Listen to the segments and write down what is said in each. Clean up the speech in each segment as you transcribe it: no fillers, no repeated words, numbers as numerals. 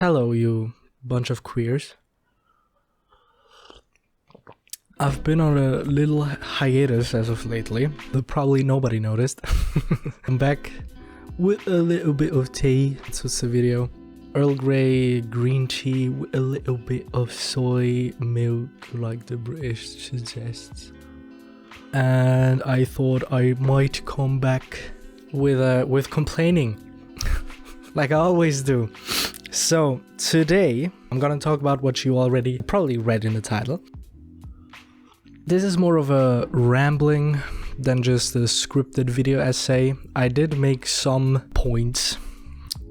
Hello, you bunch of queers. I've been on a little hiatus as of lately, but probably nobody noticed. I'm back with a little bit of tea. So it's a video. Earl Grey green tea with a little bit of soy milk, like the British suggests. And I thought I might come back with complaining, like I always do. So today I'm gonna talk about what you already probably read in the title. This is more of a rambling than just a scripted video essay. I did make some points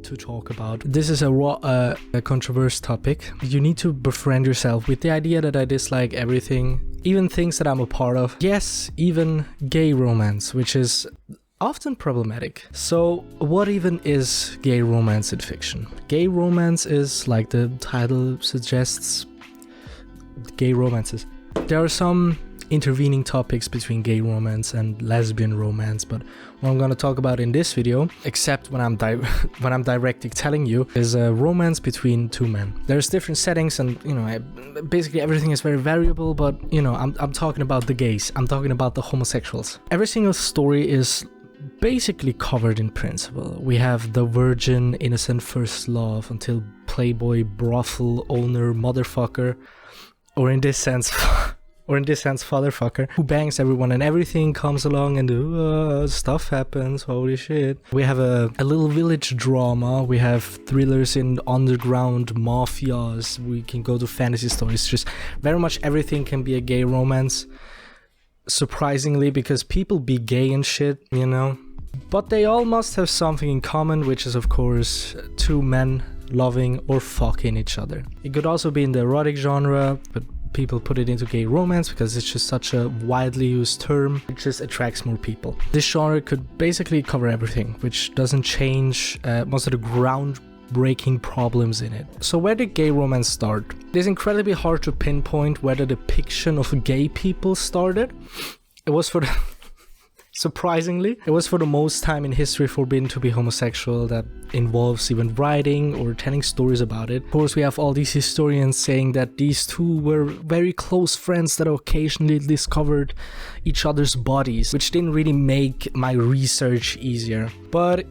to talk about. This is a controversial topic. You need to befriend yourself with the idea that I dislike everything, even things that I'm a part of. Yes, even gay romance, which is often problematic. So what even is gay romance in fiction? Gay romance is, like the title suggests, gay romances. There are some intervening topics between gay romance and lesbian romance, but what I'm going to talk about in this video, except when I'm directly telling you, is a romance between two men. There's different settings and, you know, basically everything is very variable, but, you know, I'm talking about the gays. I'm talking about the homosexuals. Every single story is basically covered in principle. We have the virgin, innocent first love until playboy, brothel owner, motherfucker, or in this sense, fatherfucker, who bangs everyone and everything comes along and stuff happens, holy shit. We have a little village drama, we have thrillers in underground mafias, we can go to fantasy stories, just very much everything can be a gay romance. Surprisingly, because people be gay and shit, you know. But they all must have something in common, which is of course two men loving or fucking each other. It could also be in the erotic genre, but people put it into gay romance because it's just such a widely used term. It just attracts more people. This genre could basically cover everything, which doesn't change most of the groundbreaking problems in it. So where did gay romance start? It is incredibly hard to pinpoint where the depiction of gay people started. It was for the surprisingly, it was for the most time in history forbidden to be homosexual. That involves even writing or telling stories about it. Of course, we have all these historians saying that these two were very close friends that occasionally discovered each other's bodies, which didn't really make my research easier. But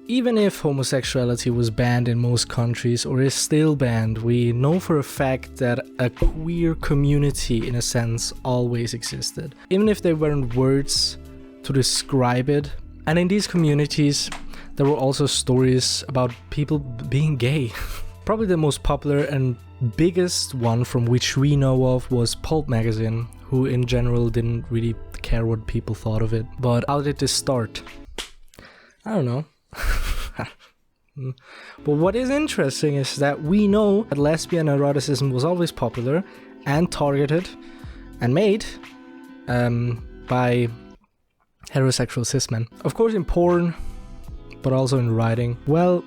even if homosexuality was banned in most countries, or is still banned, we know for a fact that a queer community, in a sense, always existed. Even if there weren't words to describe it. And in these communities, there were also stories about people being gay. Probably the most popular and biggest one from which we know of was Pulp magazine, who in general didn't really care what people thought of it. But how did this start? I don't know. But what is interesting is that we know that lesbian eroticism was always popular and targeted and made by heterosexual cis men. Of course in porn, but also in writing. Well,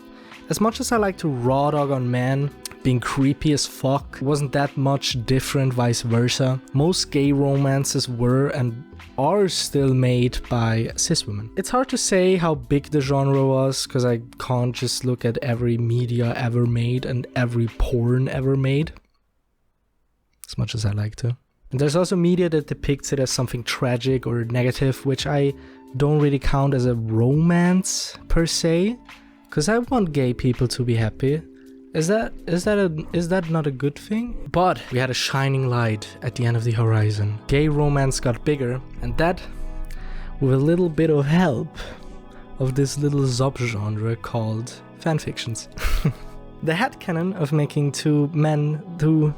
as much as I like to raw dog on men being creepy as fuck, it wasn't that much different vice versa. Most gay romances were and are still made by cis women. It's hard to say how big the genre was, because I can't just look at every media ever made and every porn ever made, as much as I like to. And there's also media that depicts it as something tragic or negative, which I don't really count as a romance per se, because I want gay people to be happy. Is that not a good thing? But we had a shining light at the end of the horizon. Gay romance got bigger, and that with a little bit of help of this little subgenre called fanfictions. The headcanon of making two men do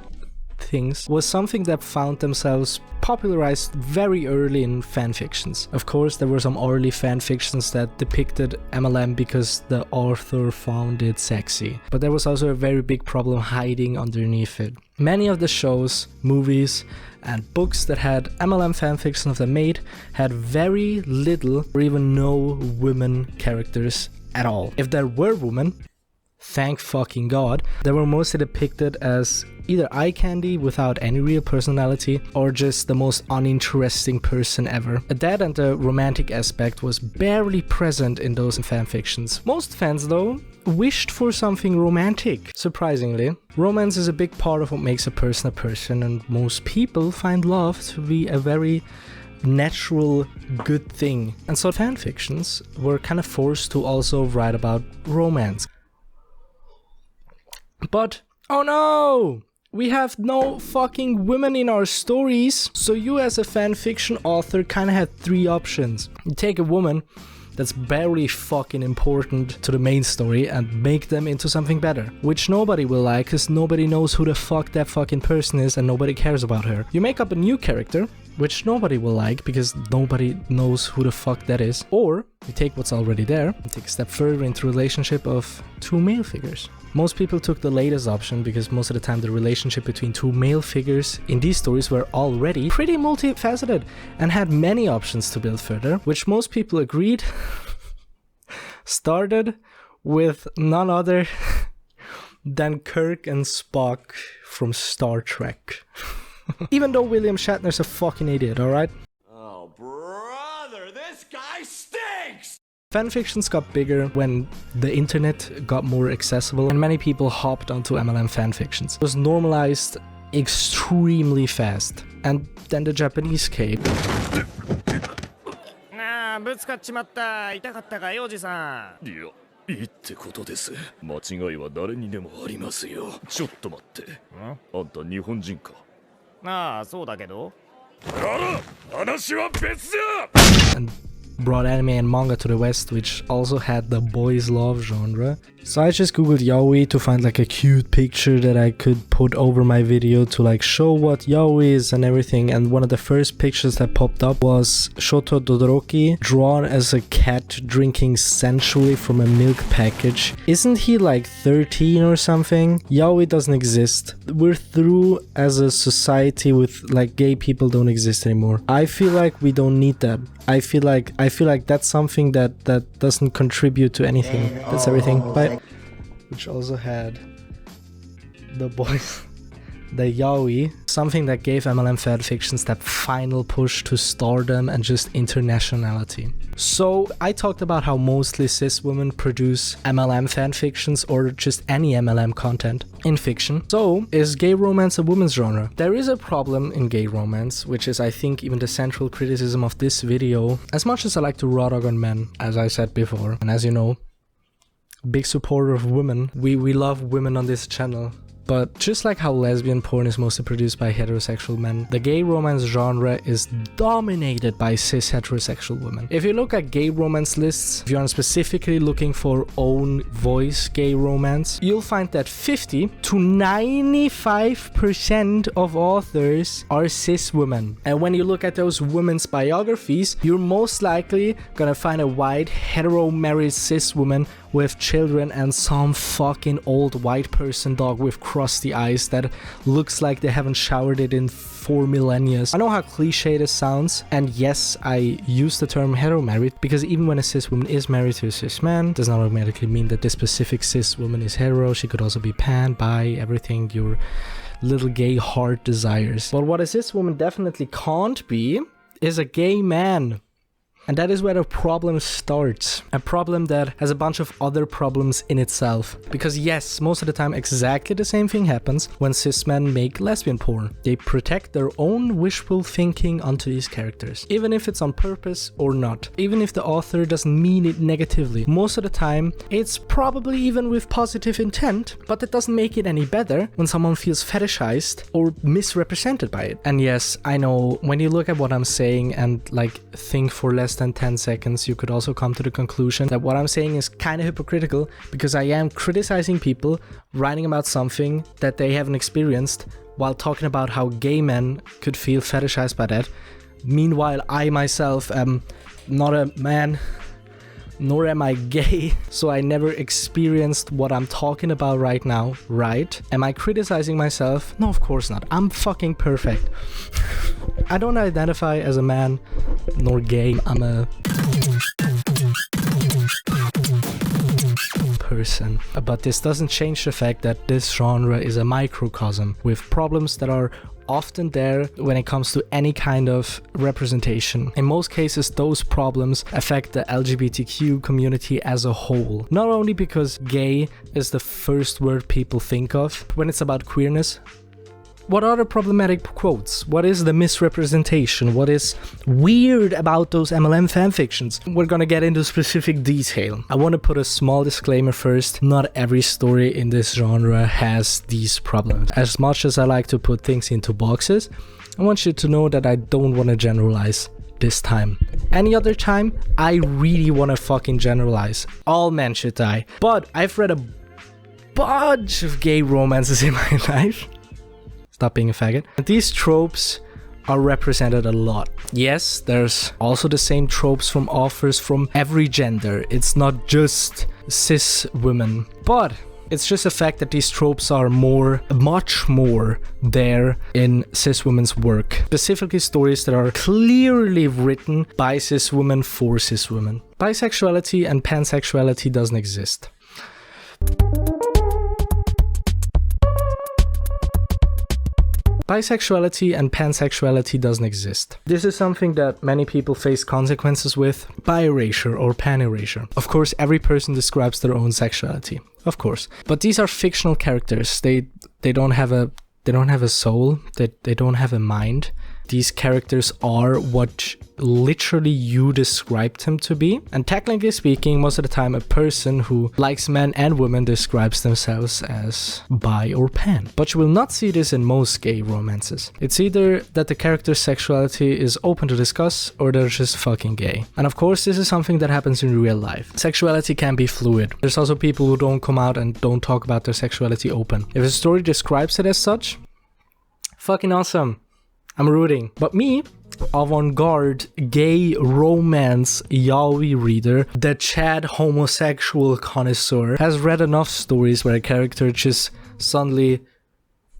things was something that found themselves popularized very early in fanfictions. Of course, there were some early fanfictions that depicted MLM because the author found it sexy, but there was also a very big problem hiding underneath it. Many of the shows, movies, and books that had MLM fanfictions that made had very little or even no women characters at all. If there were women, Thank fucking God. They were mostly depicted as either eye candy without any real personality or just the most uninteresting person ever. That and the romantic aspect was barely present in those fanfictions. Most fans, though, wished for something romantic. Surprisingly, romance is a big part of what makes a person, and most people find love to be a very natural, good thing. And so fanfictions were kind of forced to also write about romance. But, oh no! We have no fucking women in our stories. So you as a fanfiction author kind of had three options. You take a woman that's barely fucking important to the main story and make them into something better, which nobody will like because nobody knows who the fuck that fucking person is and nobody cares about her. You make up a new character, which nobody will like because nobody knows who the fuck that is. Or you take what's already there and take a step further into a relationship of two male figures. Most people took the latest option because most of the time the relationship between two male figures in these stories were already pretty multifaceted and had many options to build further, which most people agreed started with none other than Kirk and Spock from Star Trek. Even though William Shatner's a fucking idiot, alright? Oh, brother, this guy stinks! Fanfictions got bigger when the internet got more accessible and many people hopped onto MLM fanfictions. It was normalized extremely fast. And then the Japanese came. ぶつかっちまった。痛かったかい、おじさん。いや、いいってことです。間違いは誰にでもありますよ。ちょっと待って。あんた日本人か。ああ、そうだけど。あら、話は別だ。 And brought anime and manga to the West, which also had the boys love genre. So I just googled yaoi to find like a cute picture that I could put over my video to like show what yaoi is and everything, and one of the first pictures that popped up was Shoto Todoroki drawn as a cat drinking sensually from a milk package. Isn't he like 13 or something? Yaoi doesn't exist. We're through as a society with like gay people don't exist anymore. I feel like we don't need that. I feel like that's something that doesn't contribute to anything. That's everything. But which also had the boys, the yaoi, something that gave MLM fanfictions that final push to stardom and just internationality. So I talked about how mostly cis women produce MLM fanfictions or just any MLM content in fiction. So is gay romance a women's genre? There is a problem in gay romance, which is I think even the central criticism of this video. As much as I like to raw dog on men, as I said before, and as you know, big supporter of women, we love women on this channel. But just like how lesbian porn is mostly produced by heterosexual men, the gay romance genre is dominated by cis heterosexual women. If you look at gay romance lists, if you are specifically looking for own voice gay romance, you'll find that 50 to 95% of authors are cis women. And when you look at those women's biographies, you're most likely gonna find a white hetero married cis woman with children and some fucking old white person dog with crusty eyes that looks like they haven't showered it in 4 millennia. I know how cliche this sounds, and yes, I use the term hetero married because even when a cis woman is married to a cis man, does not automatically mean that this specific cis woman is hetero. She could also be pan, bi, everything your little gay heart desires. But what a cis woman definitely can't be is a gay man. And that is where the problem starts. A problem that has a bunch of other problems in itself. Because yes, most of the time exactly the same thing happens when cis men make lesbian porn. They protect their own wishful thinking onto these characters. Even if it's on purpose or not. Even if the author doesn't mean it negatively. Most of the time, it's probably even with positive intent, but that doesn't make it any better when someone feels fetishized or misrepresented by it. And yes, I know, when you look at what I'm saying and like think for less than 10 seconds, you could also come to the conclusion that what I'm saying is kind of hypocritical because I am criticizing people writing about something that they haven't experienced while talking about how gay men could feel fetishized by that. Meanwhile, I myself am not a man, nor am I gay, so I never experienced what I'm talking about right now, right? Am I criticizing myself? No, of course not. I'm fucking perfect. I don't identify as a man, nor gay. I'm a person. But this doesn't change the fact that this genre is a microcosm with problems that are often there when it comes to any kind of representation. In most cases, those problems affect the LGBTQ community as a whole. Not only because gay is the first word people think of when it's about queerness. What are the problematic quotes? What is the misrepresentation? What is weird about those MLM fanfictions? We're gonna get into specific detail. I want to put a small disclaimer first. Not every story in this genre has these problems. As much as I like to put things into boxes, I want you to know that I don't want to generalize this time. Any other time, I really want to fucking generalize. All men should die. But I've read a bunch of gay romances in my life. Stop being a faggot. And these tropes are represented a lot. Yes, there's also the same tropes from authors from every gender. It's not just cis women. But it's just a fact that these tropes are much more there in cis women's work. Specifically stories that are clearly written by cis women for cis women. Bisexuality and pansexuality doesn't exist. Bisexuality and pansexuality doesn't exist. This is something that many people face consequences with by erasure or pan-erasure. Of course, every person describes their own sexuality. Of course. But these are fictional characters. They don't have a soul. They don't have a mind. These characters are what literally you described him to be. And technically speaking, most of the time a person who likes men and women describes themselves as bi or pan. But you will not see this in most gay romances. It's either that the character's sexuality is open to discuss or they're just fucking gay. And of course, this is something that happens in real life. Sexuality can be fluid. There's also people who don't come out and don't talk about their sexuality open. If a story describes it as such, fucking awesome. I'm rooting. But me, avant-garde gay romance yaoi reader, the Chad homosexual connoisseur, has read enough stories where a character just suddenly,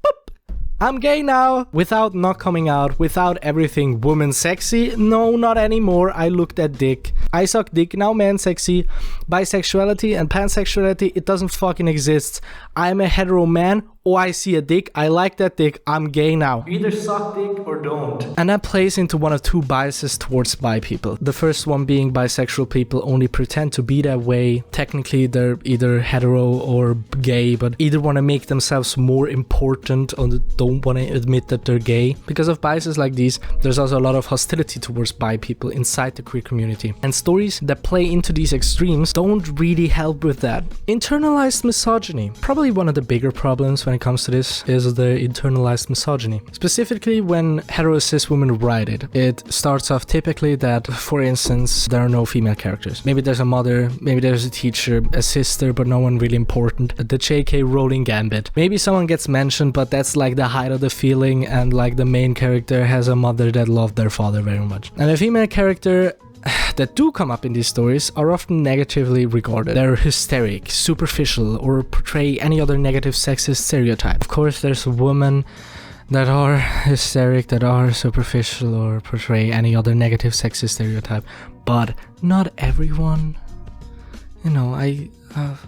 boop, I'm gay now, without not coming out, without everything woman sexy. No, not anymore. I looked at dick. I suck dick, now man sexy. Bisexuality and pansexuality, it doesn't fucking exist. I'm a hetero man. Oh, I see a dick, I like that dick, I'm gay now. Either suck dick or don't. And that plays into one of two biases towards bi people. The first one being bisexual people only pretend to be that way. Technically, they're either hetero or gay, but either want to make themselves more important or don't want to admit that they're gay. Because of biases like these, there's also a lot of hostility towards bi people inside the queer community. And stories that play into these extremes don't really help with that. Internalized misogyny. Probably one of the bigger problems when it comes to this is the internalized misogyny. Specifically when hetero cis women write it. It starts off typically that, for instance, there are no female characters. Maybe there's a mother, maybe there's a teacher, a sister, but no one really important. The JK Rowling gambit. Maybe someone gets mentioned, but that's like the height of the feeling, and like the main character has a mother that loved their father very much. And a female character that do come up in these stories are often negatively regarded. They're hysteric, superficial, or portray any other negative sexist stereotype. Of course, there's women that are hysteric, that are superficial, or portray any other negative sexist stereotype, but not everyone. You know,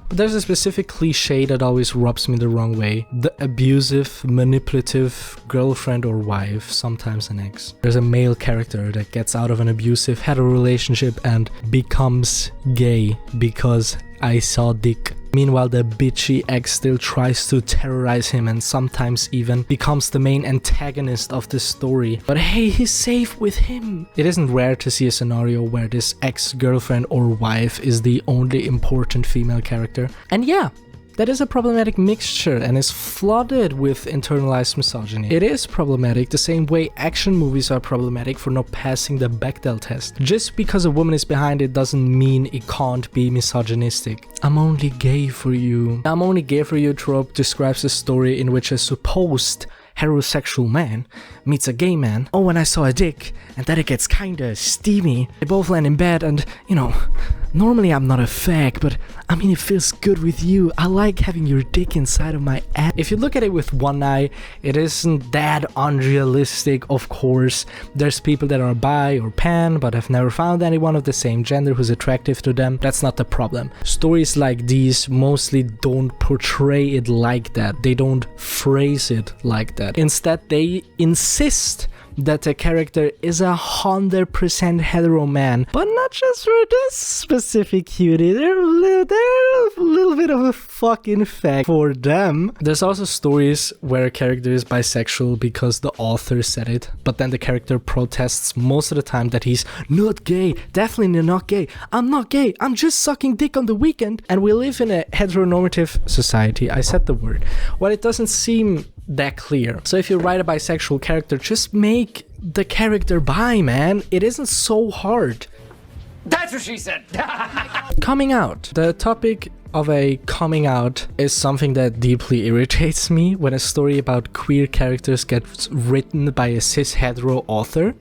there's a specific cliche that always rubs me the wrong way. The abusive, manipulative girlfriend or wife, sometimes an ex. There's a male character that gets out of an abusive hetero relationship and becomes gay because I saw dick. Meanwhile, the bitchy ex still tries to terrorize him and sometimes even becomes the main antagonist of the story. But hey, he's safe with him. It isn't rare to see a scenario where this ex-girlfriend or wife is the only important female character. And yeah, that is a problematic mixture and is flooded with internalized misogyny. It is problematic the same way action movies are problematic for not passing the Bechdel test. Just because a woman is behind it doesn't mean it can't be misogynistic. I'm only gay for you. I'm only gay for you trope describes a story in which a supposed heterosexual man meets a gay man. Oh, and I saw a dick, and then it gets kinda steamy. They both land in bed and, you know, Normally I'm not a fag, but I mean it feels good with you. I like having your dick inside of my ass. If you look at it with one eye, it isn't that unrealistic, of course. There's people that are bi or pan, but have never found anyone of the same gender who's attractive to them. That's not the problem. Stories like these mostly don't portray it like that. They don't phrase it like that. Instead, they insist that the character is 100% hetero man, but not just for this specific cutie. They're a little bit of a fucking fag for them. There's also stories where a character is bisexual because the author said it, but then the character protests most of the time that he's not gay, definitely not gay, I'm not gay, I'm just sucking dick on the weekend. And we live in a heteronormative society, I said the word. Well, it doesn't seem that clear. So if you write a bisexual character, just make the character bi, man. It isn't so hard. That's what she said. Coming out. The topic of a coming out is something that deeply irritates me when a story about queer characters gets written by a cis hetero author.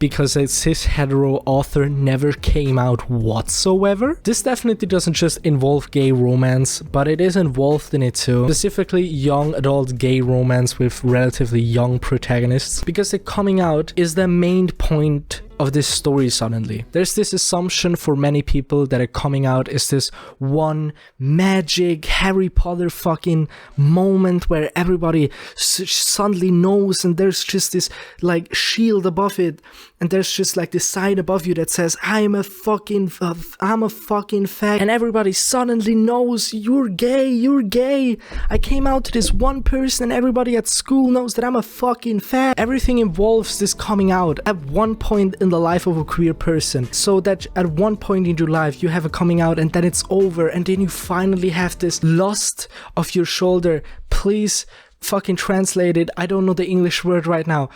Because a cis hetero author never came out whatsoever. This definitely doesn't just involve gay romance, but it is involved in it too. Specifically young adult gay romance with relatively young protagonists, because the coming out is the main point of this story suddenly. There's this assumption for many people that a coming out is this one magic Harry Potter fucking moment where everybody suddenly knows, and there's just this like shield above it, and there's just like this sign above you that says I'm a fucking fag, and everybody suddenly knows you're gay. I came out to this one person and everybody at school knows that I'm a fucking fag. Everything involves this coming out at one point in the life of a queer person, so that at one point in your life you have a coming out and then it's over, and then you finally have this lust off your shoulder. Please fucking translate it. I don't know the English word right now.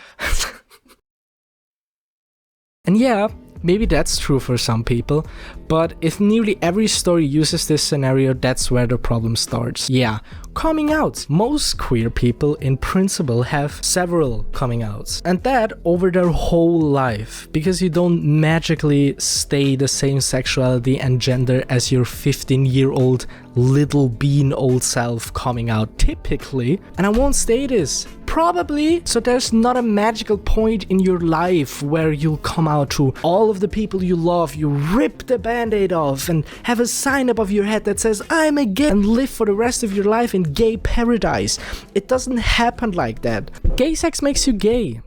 And yeah, maybe that's true for some people, but if nearly every story uses this scenario, that's where the problem starts. Yeah, coming out. Most queer people in principle have several coming outs, and that over their whole life, because you don't magically stay the same sexuality and gender as your 15-year-old little bean old self coming out typically. And I won't stay this. Probably. So there's not a magical point in your life where you'll come out to all of the people you love, you rip the band-aid off and have a sign above your head that says I'm a gay, and live for the rest of your life in gay paradise. It doesn't happen like that. Gay sex makes you gay.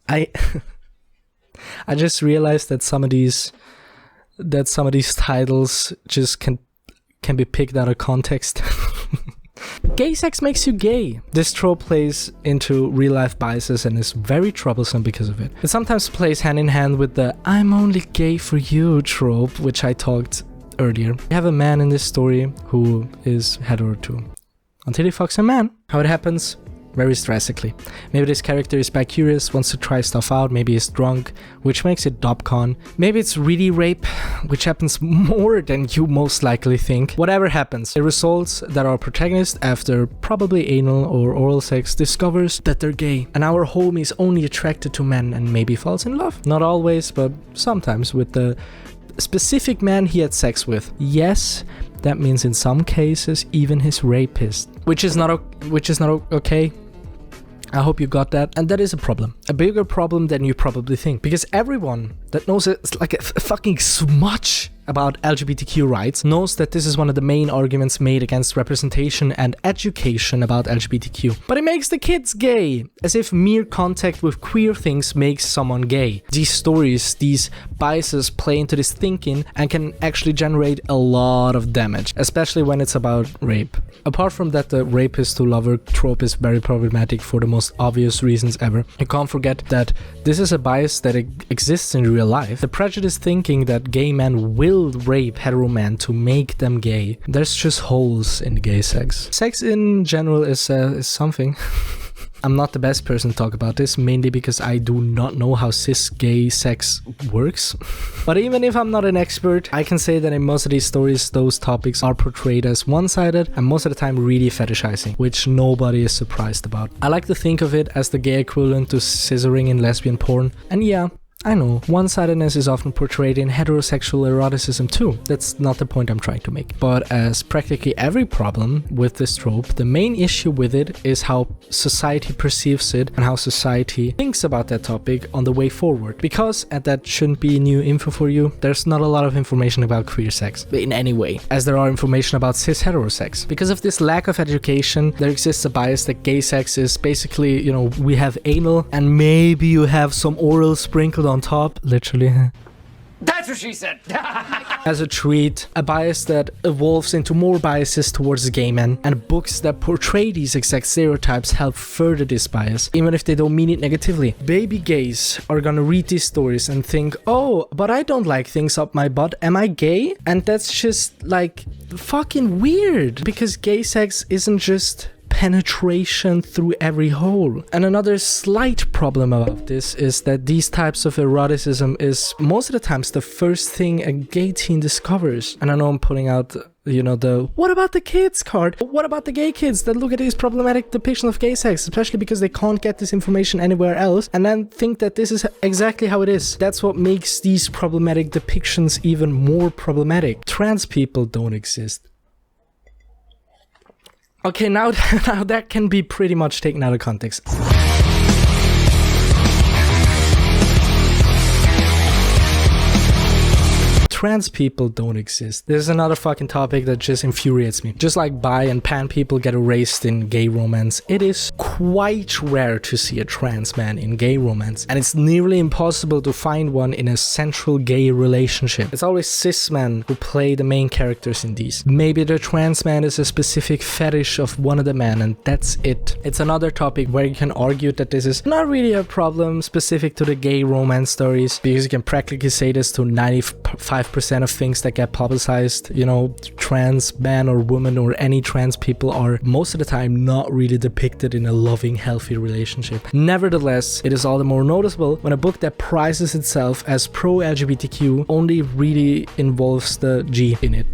I just realized that some of these titles just can be picked out of context. Gay sex makes you gay. This trope plays into real life biases and is very troublesome because of it. It sometimes plays hand in hand with the I'm only gay for you trope, which I talked earlier. We have a man in this story who is hetero too, until he fucks a man. How it happens varies drastically. Maybe this character is bi-curious, wants to try stuff out, maybe he's drunk, which makes it dopcon. Maybe it's really rape, which happens more than you most likely think. Whatever happens, it results that our protagonist, after probably anal or oral sex, discovers that they're gay, and our homie is only attracted to men and maybe falls in love. Not always, but sometimes with the specific man he had sex with. Yes, that means in some cases even his rapist, which is not okay. I hope you got that. And that is a problem. A bigger problem than you probably think. Because everyone that knows it's like a fucking smudge about LGBTQ rights knows that this is one of the main arguments made against representation and education about LGBTQ. But it makes the kids gay, as if mere contact with queer things makes someone gay. These stories, these biases play into this thinking and can actually generate a lot of damage, especially when it's about rape. Apart from that, the rapist to lover trope is very problematic for the most obvious reasons ever. You can't forget that this is a bias that exists in real life. The prejudiced thinking that gay men will rape hetero men to make them gay. There's just holes in gay sex. Sex in general is something. I'm not the best person to talk about this, mainly because I do not know how cis gay sex works. But even if I'm not an expert, I can say that in most of these stories, those topics are portrayed as one-sided and most of the time really fetishizing, which nobody is surprised about. I like to think of it as the gay equivalent to scissoring in lesbian porn. And yeah, I know, one-sidedness is often portrayed in heterosexual eroticism too. That's not the point I'm trying to make. But as practically every problem with this trope, the main issue with it is how society perceives it and how society thinks about that topic on the way forward. Because, and that shouldn't be new info for you, there's not a lot of information about queer sex in any way, as there are information about cis heterosex. Because of this lack of education, there exists a bias that gay sex is basically, you know, we have anal and maybe you have some oral sprinkled on top, literally. That's what she said. As a treat, a bias that evolves into more biases towards gay men, and books that portray these exact stereotypes help further this bias, even if they don't mean it negatively. Baby gays are gonna read these stories and think, oh, but I don't like things up my butt, am I gay? And that's just like fucking weird, because gay sex isn't just penetration through every hole. And another slight problem about this is that these types of eroticism is most of the times the first thing a gay teen discovers. And I know I'm putting out, you know, the what about the kids card? What about the gay kids that look at these problematic depictions of gay sex, especially because they can't get this information anywhere else, and then think that this is exactly how it is. That's what makes these problematic depictions even more problematic. Trans people don't exist. Okay, now that can be pretty much taken out of context. Trans people don't exist. There's another fucking topic that just infuriates me. Just like bi and pan people get erased in gay romance, it is quite rare to see a trans man in gay romance, and it's nearly impossible to find one in a central gay relationship. It's always cis men who play the main characters in these. Maybe the trans man is a specific fetish of one of the men, and that's it. It's another topic where you can argue that this is not really a problem specific to the gay romance stories, because you can practically say this to 95% of things that get publicized. You know, trans man or woman or any trans people are most of the time not really depicted in a loving, healthy relationship. Nevertheless, it is all the more noticeable when a book that prizes itself as pro-LGBTQ only really involves the G in it.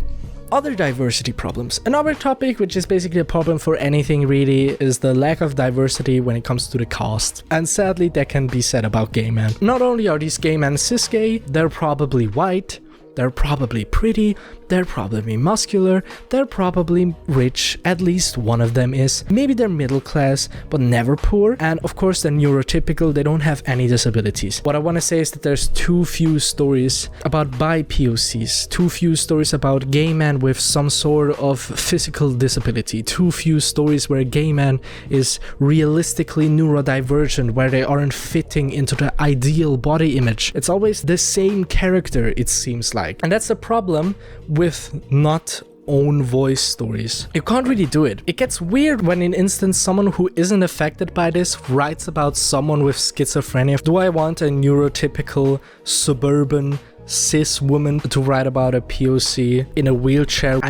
Other diversity problems. Another topic, which is basically a problem for anything really, is the lack of diversity when it comes to the cast. And sadly, that can be said about gay men. Not only are these gay men cis gay, they're probably white, they're probably pretty, they're probably muscular, they're probably rich, at least one of them is. Maybe they're middle class, but never poor. And of course they're neurotypical, they don't have any disabilities. What I want to say is that there's too few stories about bi POCs, too few stories about gay men with some sort of physical disability, too few stories where a gay man is realistically neurodivergent, where they aren't fitting into the ideal body image. It's always the same character, it seems like. And that's the problem with not own voice stories. You can't really do it. It gets weird when, in instance, someone who isn't affected by this writes about someone with schizophrenia. Do I want a neurotypical suburban cis woman to write about a POC in a wheelchair?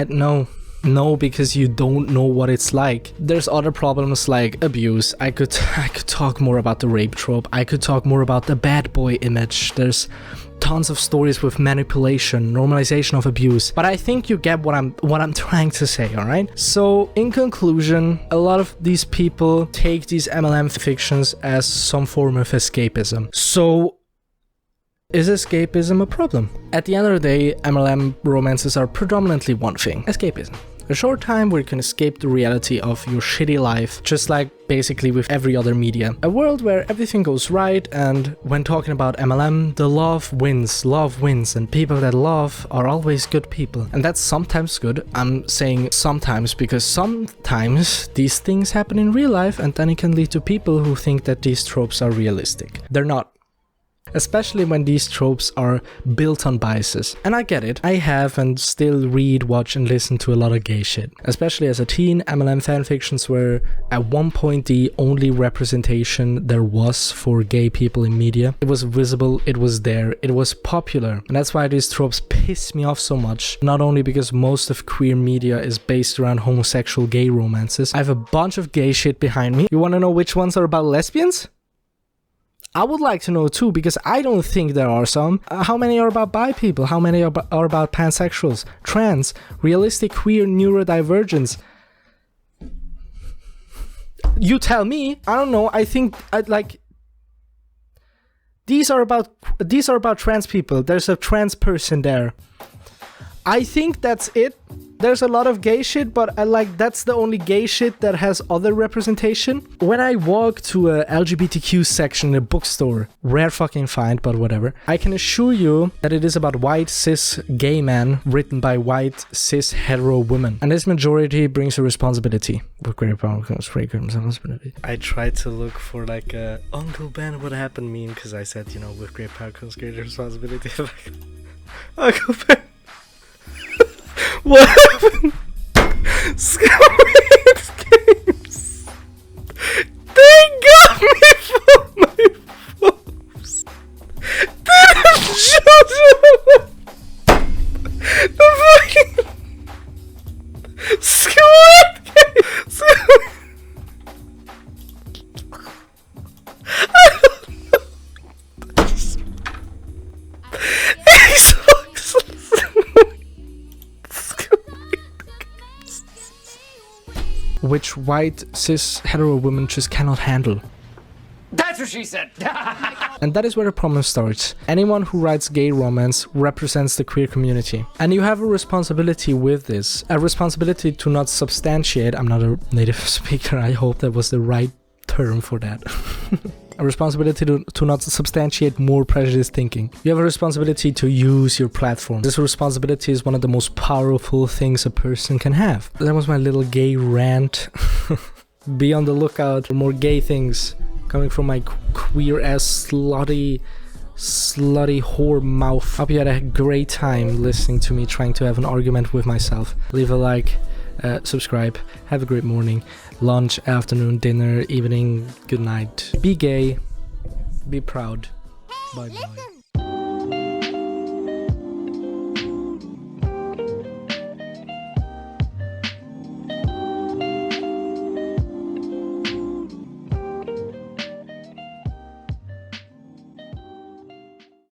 No, because you don't know what it's like. There's other problems like abuse. I could talk more about the rape trope. I could talk more about the bad boy image. There's tons of stories with manipulation, normalization of abuse. But I think you get what I'm trying to say, all right? So in conclusion, a lot of these people take these MLM fictions as some form of escapism. So is escapism a problem? At the end of the day, MLM romances are predominantly one thing: escapism. A short time where you can escape the reality of your shitty life, just like basically with every other media. A world where everything goes right, and when talking about MLM, the love wins, and people that love are always good people. And that's sometimes good. I'm saying sometimes because sometimes these things happen in real life, and then it can lead to people who think that these tropes are realistic. They're not. Especially when these tropes are built on biases. And I get it. I have and still read, watch and listen to a lot of gay shit. Especially as a teen, MLM fanfictions were at one point the only representation there was for gay people in media. It was visible, it was there, it was popular. And that's why these tropes piss me off so much. Not only because most of queer media is based around homosexual gay romances. I have a bunch of gay shit behind me. You wanna know which ones are about lesbians? I would like to know too, because I don't think there are some. How many are about bi people? How many are about pansexuals, trans, realistic queer neurodivergence? You tell me. I don't know. I think These are about trans people. There's a trans person there. I think that's it. There's a lot of gay shit, but that's the only gay shit that has other representation. When I walk to a LGBTQ section in a bookstore, rare fucking find, but whatever, I can assure you that it is about white cis gay men written by white cis hetero women. And this majority brings a responsibility. With great power comes great responsibility. I tried to look for like a Uncle Ben what happened meme because I said, you know, with great power comes great responsibility. Uncle Ben. What happened? Squid Games. They got me for my phones. They have chosen the fucking Squid Games. I don't know. Which white cis hetero women just cannot handle. That's what she said. And that is where the problem starts. Anyone who writes gay romance represents the queer community. And you have a responsibility with this. A responsibility to not substantiate. I'm not a native speaker. I hope that was the right term for that. A responsibility to not substantiate more prejudiced thinking. You have a responsibility to use your platform. This responsibility is one of the most powerful things a person can have. That was my little gay rant. Be on the lookout for more gay things coming from my queer-ass slutty whore mouth. Hope you had a great time listening to me trying to have an argument with myself. Leave a like, subscribe, have a great morning, lunch, afternoon, dinner, evening, good night. Be gay, be proud. Bye bye.